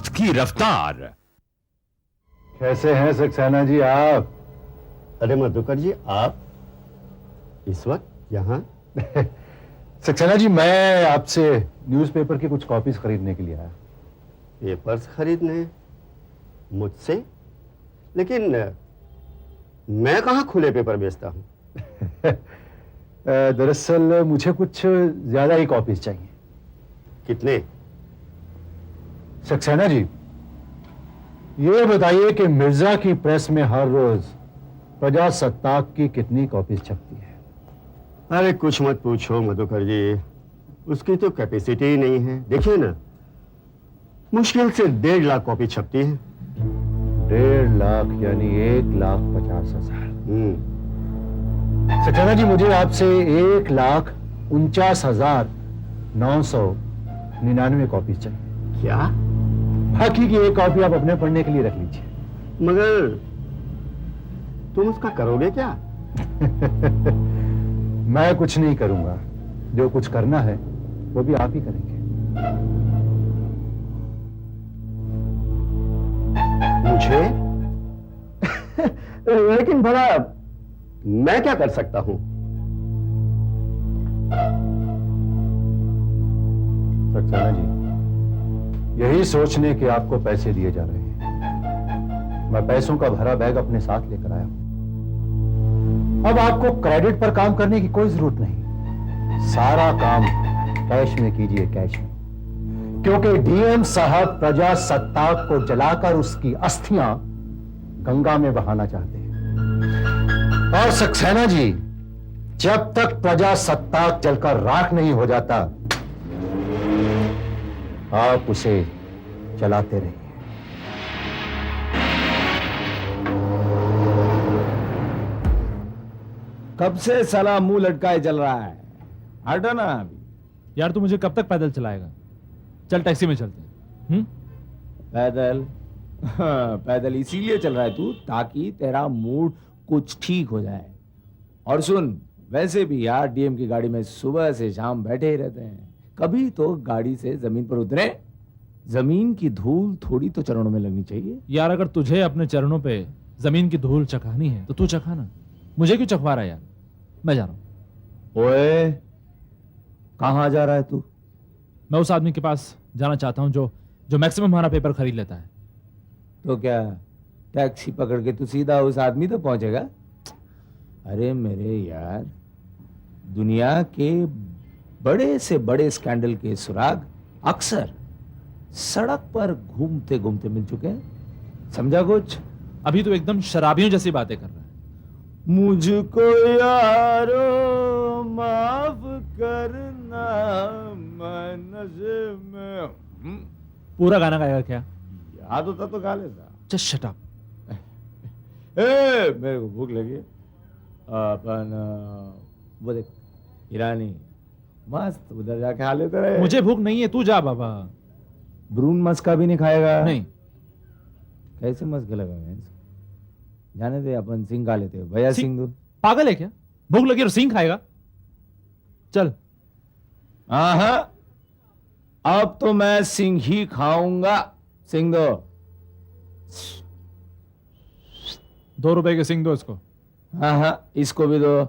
वक्त की रफ्तार। कैसे हैं सक्सेना जी आप? अरे मधुकर जी, आप इस वक्त यहाँ? सक्सेना जी, मैं आपसे न्यूज़पेपर की कुछ कॉपीज खरीदने के लिए आया। पेपर्स खरीदने मुझसे? लेकिन मैं कहाँ खुले पेपर बेचता हूँ। दरअसल मुझे कुछ ज्यादा ही कॉपीज चाहिए। कितने? सक्सेना जी, ये बताइए कि मिर्जा की प्रेस में हर रोज प्रजासत्ताक की कितनी कॉपीज छपती है? अरे कुछ मत पूछो मधुकर जी, उसकी तो कैपेसिटी ही नहीं है। देखिए ना, मुश्किल से 1.5 लाख कॉपी छपती है। 1.5 लाख यानी 1,50,000। सक्सेना जी, मुझे आपसे 1,49,999 कॉपीज चाहिए। क्या? बाकी की एक कॉपी आप अपने पढ़ने के लिए रख लीजिए। मगर तुम उसका करोगे क्या? मैं कुछ नहीं करूंगा, जो कुछ करना है वो भी आप ही करेंगे। मुझे? लेकिन भला मैं क्या कर सकता हूं? सक्सेना जी, यही सोचने के आपको पैसे दिए जा रहे हैं। मैं पैसों का भरा बैग अपने साथ लेकर आया हूं। अब आपको क्रेडिट पर काम करने की कोई जरूरत नहीं। सारा काम कैश में कीजिए, कैश में। क्योंकि डीएम साहब प्रजासत्ताक को जलाकर उसकी अस्थियां गंगा में बहाना चाहते हैं। और सक्सेना जी, जब तक प्रजासत्ताक जलकर राख नहीं हो जाता, आप उसे चलाते रहिए। कब से साला मुंह लटकाए चल रहा है? हटो ना अभी। यार तू मुझे कब तक पैदल चलाएगा? चल टैक्सी में चलते हैं। पैदल? हाँ, पैदल इसीलिए चल रहा है तू ताकि तेरा मूड कुछ ठीक हो जाए। और सुन, वैसे भी यार डीएम की गाड़ी में सुबह से शाम बैठे ही रहते हैं। कभी तो गाड़ी से जमीन पर उतरे। जमीन की धूल थोड़ी तो चरणों में लगनी चाहिए। यार अगर तुझे अपने चरणों पे जमीन की धूल चखानी है तो तू चखा ना, मुझे क्यों चखवा रहा है यार? मैं जा रहा हूं। ओए, कहां जा रहा है तू? मैं उस आदमी के पास जाना चाहता हूं जो मैक्सिमम हमारा पेपर खरीद लेता है। तो क्या टैक्सी पकड़ के तू सीधा उस आदमी तक पहुंचेगा? अरे मेरे यार, दुनिया के बड़े से बड़े स्कैंडल के सुराग अक्सर सड़क पर घूमते घूमते मिल चुके हैं। समझा कुछ? अभी तो एकदम शराबियों जैसी बातें कर रहा है। मुझको यारो माफ करना, मैं नशे में। पूरा गाना गाएगा क्या? याद होता तो गा लेता। Just shut up. मेरे को भूख लगी। अपन वो देख, ईरानी मस्त, उधर जाके खा लेते रहे। मुझे भूख नहीं है, तू जा बाबा। ब्रून मस्का भी नहीं खाएगा? नहीं। कैसे मस्का लगा? जाने दे, अपन सिंह खा लेते। भैया सिंह दो। पागल है क्या? भूख लगी और सिंह खाएगा? चल। हाँ, अब तो मैं सिंह ही खाऊंगा। सिंह दो। 2 रुपए के सिंह दो इसको। हाँ, इसको भी दो।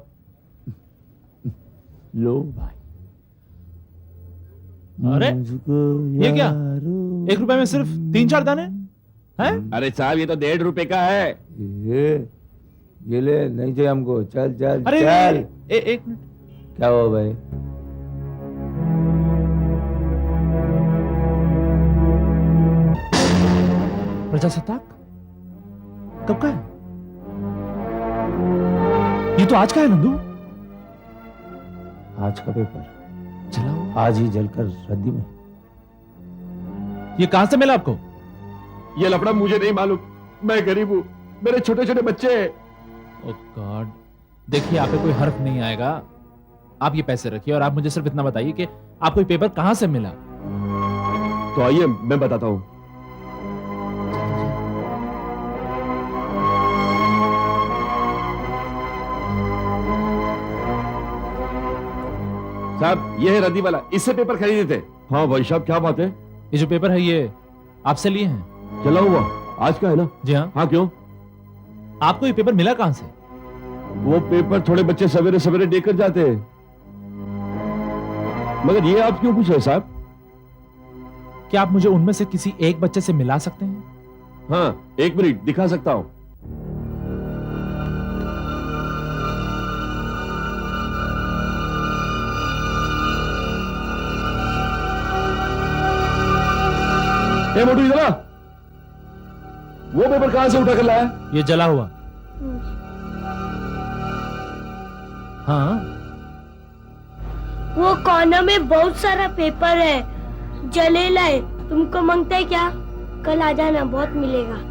लो भाई। अरे ये क्या? 1 रुपए में सिर्फ 3-4 दाने हैं? अरे साहब, ये तो 1.5 रुपए का है। ये ले, नहीं चाहिए हमको। चल चल अरे चल। एक मिनट। क्या हुआ भाई? प्रजासत्ताक कब का है? ये तो आज का है नंदू। आज का पेपर चलाओ। आज ही जलकर रद्दी में। ये कहां से मिला आपको? ये लफड़ा मुझे नहीं मालूम। मैं गरीब हूं, मेरे छोटे छोटे बच्चे हैं। ओह गॉड। देखिए, आप पे कोई हर्फ नहीं आएगा। आप ये पैसे रखिए और आप मुझे सिर्फ इतना बताइए कि आपको ये पेपर कहां से मिला। तो आइए मैं बताता हूं। साहब, ये है रद्दी वाला, इससे पेपर खरीदे थे। हाँ भाई साहब, क्या बात है? ये जो पेपर है ये आपसे लिए हैं। चला हुआ आज का है ना? जी हाँ। हाँ, क्यों? आपको ये पेपर मिला कहां से? वो पेपर थोड़े बच्चे सवेरे सवेरे देकर जाते हैं। मगर ये आप क्यों पूछ रहे साहब? क्या आप मुझे उनमें से किसी एक बच्चे से मिला सकते हैं? हाँ, 1 मिनट दिखा सकता हूं। ए मोटू, इधर आ। वो पेपर कहां से उठा कर लाया? ये जला हुआ। हाँ, वो कॉर्नर में बहुत सारा पेपर है, जले लाए। तुमको मांगता है क्या? कल आ जाना, बहुत मिलेगा।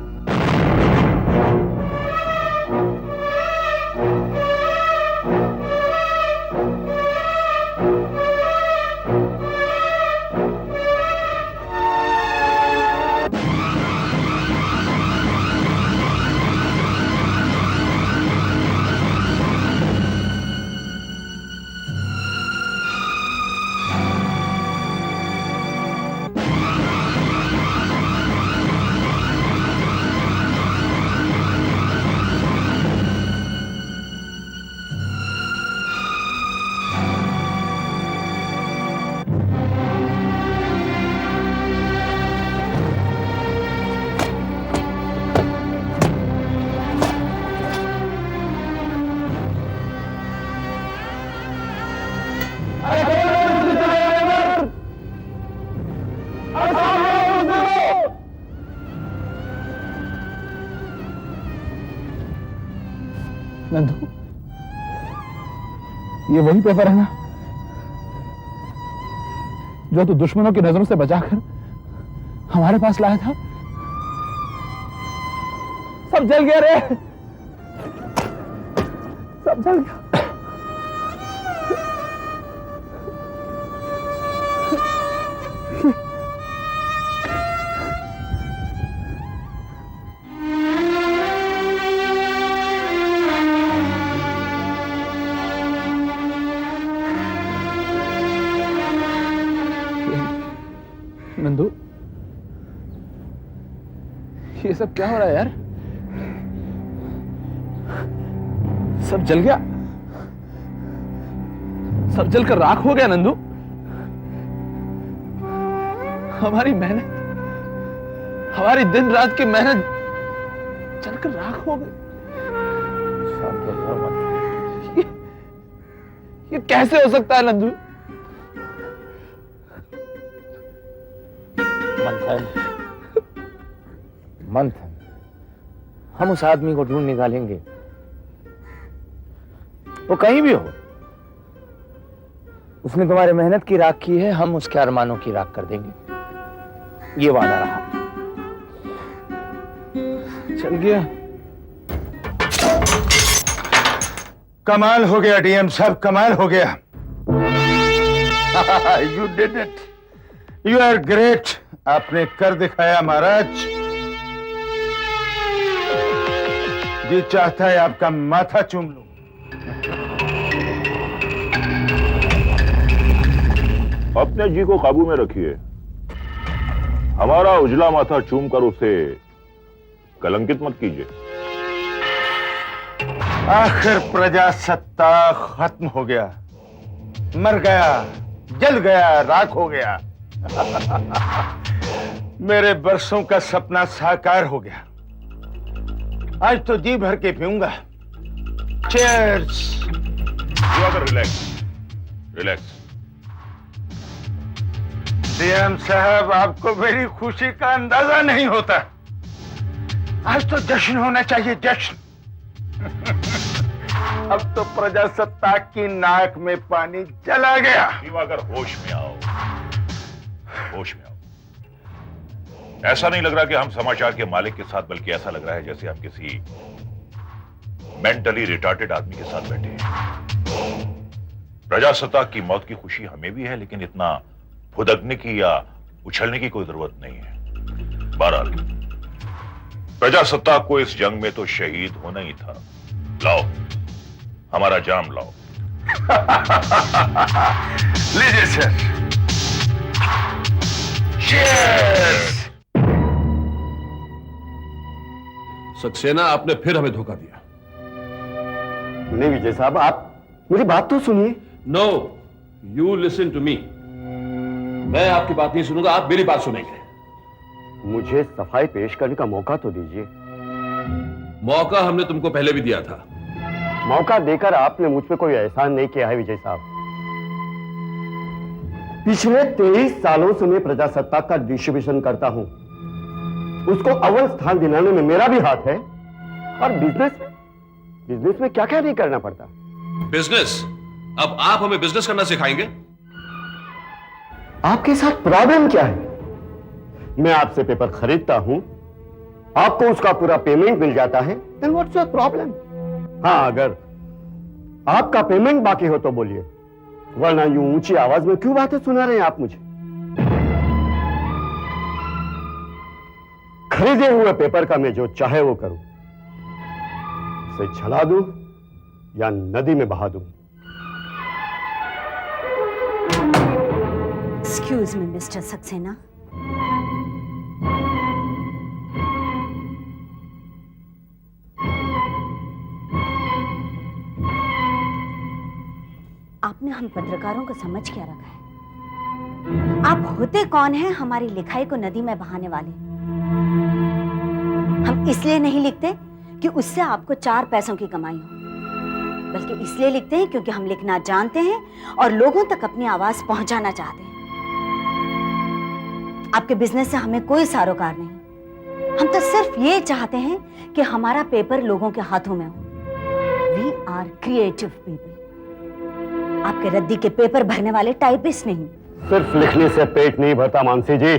नंदू, ये वही पेपर है ना जो तू दुश्मनों की नजरों से बचाकर हमारे पास लाया था? सब जल गया रे, सब जल गया। नंदू, ये सब क्या हो रहा है यार? सब जल गया, सब जलकर राख हो गया। नंदू, हमारी मेहनत, हमारी दिन रात की मेहनत जलकर राख हो गई। ये कैसे हो सकता है नंदू? मंथन, हम उस आदमी को ढूंढ निकालेंगे, वो कहीं भी हो। उसने तुम्हारी मेहनत की राख की है, हम उसके अरमानों की राख कर देंगे। ये वादा रहा। चल गया। कमाल हो गया डीएम साहब, कमाल हो गया। You did it, you are great. आपने कर दिखाया महाराज। जी चाहता है आपका माथा चूम लूं। अपने जी को काबू में रखिए। हमारा उजला माथा चूम कर उसे कलंकित मत कीजिए। आखिर प्रजासत्ता खत्म हो गया, मर गया, जल गया, राख हो गया। मेरे बरसों का सपना साकार हो गया। आज तो जी भर के पीऊंगा। चीयर्स। Relax, relax. डीएम साहब, आपको मेरी खुशी का अंदाजा नहीं होता। आज तो जश्न होना चाहिए, जश्न। अब तो प्रजासत्ताक की नाक में पानी चला गया। दिवाकर, होश में आओ, होश में आओ। ऐसा नहीं लग रहा कि हम समाचार के मालिक के साथ, बल्कि ऐसा लग रहा है जैसे हम किसी मेंटली रिटार्टेड आदमी के साथ बैठे हैं। प्रजासत्ताक की मौत की खुशी हमें भी है, लेकिन इतना फुदकने की या उछलने की कोई जरूरत नहीं है। बहरहाल, प्रजासत्ताक को इस जंग में तो शहीद होना ही था। लाओ, हमारा जाम लाओ। लीजिए सर। चीयर्स। सक्सेना, आपने फिर हमें धोखा दिया। नहीं विजय साहब, आप मेरी बात तो सुनिए। No, you listen to me. मैं आपकी बात नहीं सुनूंगा, आप मेरी बात सुनेंगे। मुझे सफाई पेश करने का मौका तो दीजिए। मौका हमने तुमको पहले भी दिया था। मौका देकर आपने मुझ पे कोई एहसान नहीं किया है विजय साहब। पिछले 23 सालों से मैं प्रजासत्ताक का डिस्ट्रीब्यूशन करता हूं, उसको अव्वल स्थान दिलाने में मेरा भी हाथ है। और बिजनेस में क्या क्या नहीं करना पड़ता। बिजनेस? अब आप हमें बिजनेस करना सिखाएंगे? आपके साथ प्रॉब्लम क्या है? मैं आपसे पेपर खरीदता हूं, आपको उसका पूरा पेमेंट मिल जाता है, then what's your problem? हाँ, अगर आपका पेमेंट बाकी हो तो बोलिए, वरना यूं ऊंची आवाज में क्यों बातें सुना रहे हैं आप मुझे? खरीदे हुए पेपर का मैं जो चाहे वो करूं, उसे जला दूं या नदी में बहा दूं। एक्सक्यूज मी मिस्टर सक्सेना, आपने हम पत्रकारों को समझ क्या रखा है? आप होते कौन हैं हमारी लिखाई को नदी में बहाने वाले? हम इसलिए नहीं लिखते कि उससे आपको 4 पैसों की कमाई हो, बल्कि इसलिए लिखते हैं क्योंकि हम लिखना जानते हैं और लोगों तक अपनी आवाज पहुंचाना चाहते हैं। आपके बिजनेस से हमें कोई सरोकार नहीं, हम तो सिर्फ ये चाहते हैं कि हमारा पेपर लोगों के हाथों में हो। वी आर क्रिएटिव पीपल, आपके रद्दी के पेपर भरने वाले टाइपिस्ट नहीं। सिर्फ लिखने से पेट नहीं भरता मानसी जी,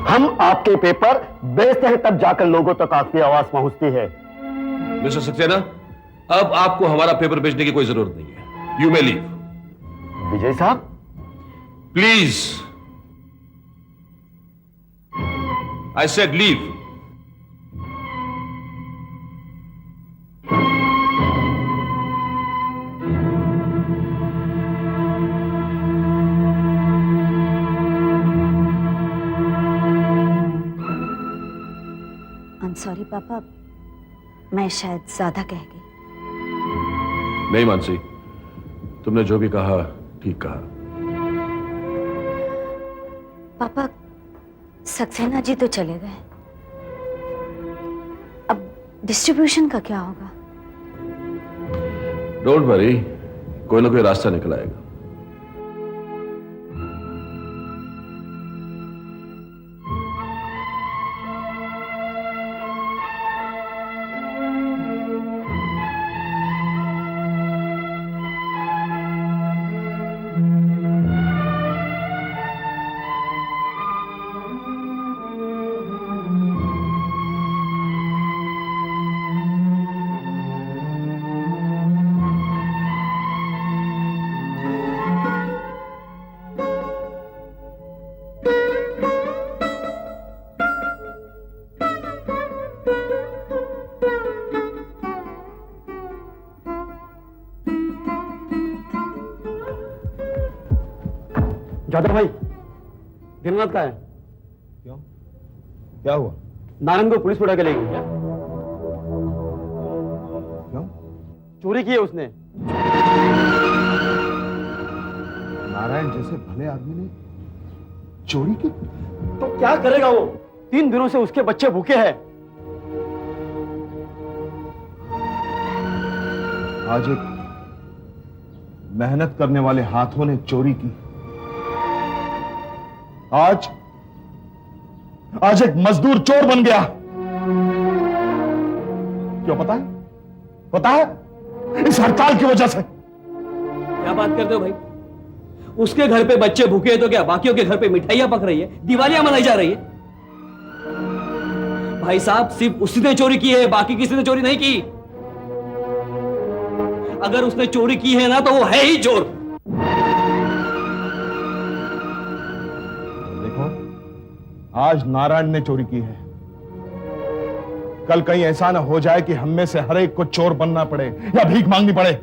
हम आपके पेपर बेचते हैं तब जाकर लोगों तक आपकी आवाज पहुंचती है। मिस्टर सक्सेना, अब आपको हमारा पेपर बेचने की कोई जरूरत नहीं है। You may leave. विजय साहब, please, I said leave. Sorry papa, मैं शायद ज्यादा कह गई। नहीं मानसी, तुमने जो भी कहा ठीक कहा। पापा, सक्सेना जी तो चले गए, अब डिस्ट्रीब्यूशन का क्या होगा? डोंट वरी, कोई ना कोई रास्ता निकल आएगा। जादव भाई, दिनरात का है। क्यों? क्या हुआ? नारायण को पुलिस उड़ा के ले गई। क्यों? चोरी की है उसने। नारायण जैसे भले आदमी ने चोरी की? तो क्या करेगा वो? 3 दिनों से उसके बच्चे भूखे हैं। आज एक मेहनत करने वाले हाथों ने चोरी की। आज एक मजदूर चोर बन गया। क्यों पता है? पता है? इस हड़ताल की वजह से। क्या बात करते हो भाई? उसके घर पे बच्चे भूखे हैं तो क्या बाकियों के घर पे मिठाइयां पक रही है, दिवालियां मनाई जा रही है? भाई साहब, सिर्फ उसी ने चोरी की है, बाकी किसी ने चोरी नहीं की। अगर उसने चोरी की है ना तो वो है ही चोर। आज नारायण ने चोरी की है, कल कहीं ऐसा ना हो जाए कि हम में से हर एक को चोर बनना पड़े या भीख मांगनी पड़े।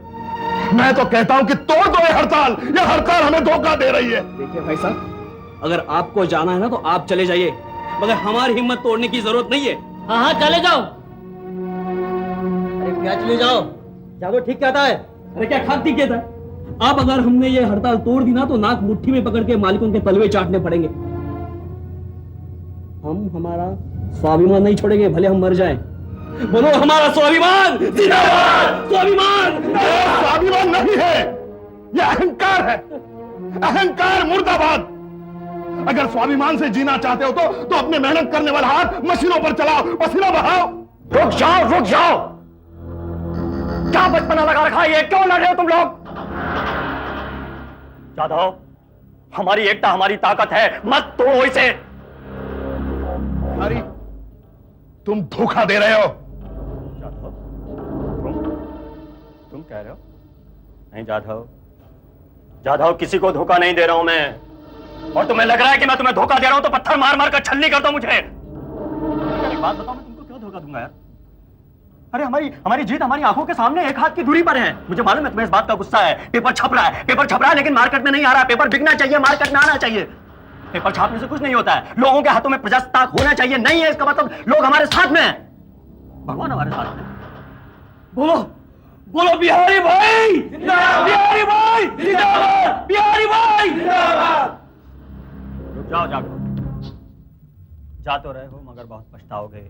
मैं तो कहता हूं कि तोड़ दो ये हड़ताल। यह हड़ताल हमें धोखा दे रही है। देखिए भाई साहब, अगर आपको जाना है ना तो आप चले जाइए, मगर हमारी हिम्मत तोड़ने की जरूरत नहीं है। हाँ हाँ चले जाओ, क्या चले जाओ, जागो ठीक कहता है। अरे क्या खाक ठीक कहता है? अब अगर हमने ये हड़ताल तोड़ दी ना तो नाक मुट्ठी में पकड़ के मालिकों के तलवे चाटने पड़ेंगे। हम हमारा स्वाभिमान नहीं छोड़ेंगे, भले हम मर जाएं। बोलो हमारा स्वाभिमान जिंदाबाद, स्वाभिमान। स्वाभिमान नहीं है, यह अहंकार है। अहंकार मुर्दाबाद। अगर स्वाभिमान से जीना चाहते हो तो अपने मेहनत करने वाला हाथ मशीनों पर चलाओ, पसीना बहाओ। रुक जाओ, रुक जाओ। क्या बचपना लगा रखा है, ये क्यों लड़ रहे हो तुम लोग? जाधव, हमारी एकता हमारी ताकत है, मत तोड़ो इसे। अरे तुम धोखा दे रहे हो। जाधव, तुम कह रहे हो? नहीं जाधव, जाधव किसी को धोखा नहीं दे रहा हूं मैं। और तुम्हें लग रहा है कि मैं तुम्हें धोखा दे रहा हूं तो पत्थर मार मार कर छलनी करता हूं मुझे। एक बात बताओ, मैं तुमको क्यों धोखा दूंगा यार? अरे हमारी जीत हमारी आंखों के सामने एक हाथ की दूरी पर है। मुझे मालूम है तुम्हें इस बात का गुस्सा है। पेपर छप रहा है, लेकिन मार्केट में नहीं आ रहा। पेपर बिकना चाहिए, मार्केट में आना चाहिए। पेपर छापने से कुछ नहीं होता है, लोगों के हाथों में प्रजासत्ताक होना चाहिए। नहीं है इसका मतलब लोग हमारे साथ में हैं, भगवान हमारे साथ में। बोलो बोलो बिहारी भाई जिंदाबाद, बिहारी भाई जिंदाबाद, बिहारी भाई जिंदाबाद। जाओ जा तो रहे हो मगर बहुत पछताओगे।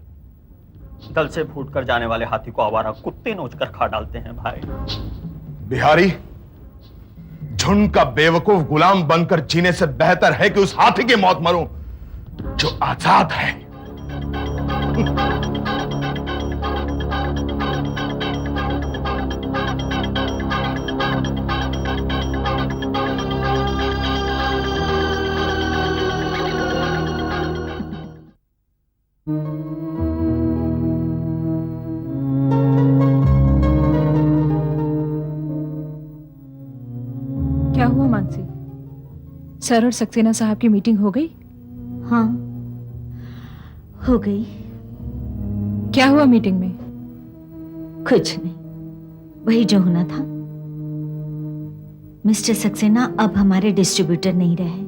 दल से फूटकर जाने वाले हाथी को आवारा कुत्ते नोचकर खा डालते हैं भाई। बिहारी, झुंड का बेवकूफ गुलाम बनकर जीने से बेहतर है कि उस हाथी की मौत मरूं जो आजाद है। क्या हुआ मानसी? सर और सक्सेना साहब की मीटिंग हो गई? हाँ, हो गई। क्या हुआ मीटिंग में? कुछ नहीं, वही जो होना था। मिस्टर सक्सेना अब हमारे डिस्ट्रीब्यूटर नहीं रहे।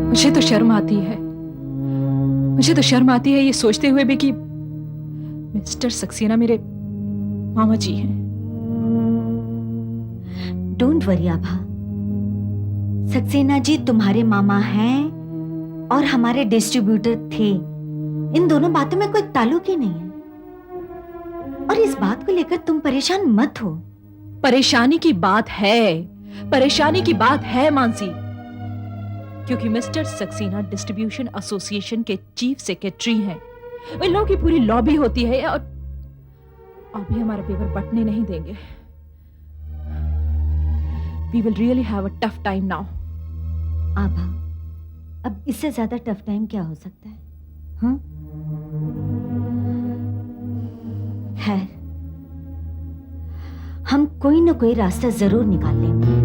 मुझे तो शर्म आती है, मुझे तो शर्म आती है ये सोचते हुए भी कि मिस्टर सक्सेना मेरे मामा जी हैं। डोंट वरी आभा, सक्सेना जी तुम्हारे मामा हैं और हमारे डिस्ट्रीब्यूटर थे। इन दोनों बातों में कोई ताल्लुक ही नहीं है। और इस बात को लेकर तुम परेशान मत हो। परेशानी की बात है, परेशानी की बात है मानसी, क्योंकि मिस्टर सक्सेना डिस्ट्रीब्यूशन एसोसिएशन के चीफ सेक्रेटरी हैं। इन लोगों की पूरी लॉबी होती है और अभी हमारा पेपर बंटने नहीं देंगे। We will really have a tough time now. आभा, अब इससे ज्यादा टफ टाइम क्या हो सकता है? हाँ? खैर, हम कोई ना कोई रास्ता जरूर निकाल लेंगे।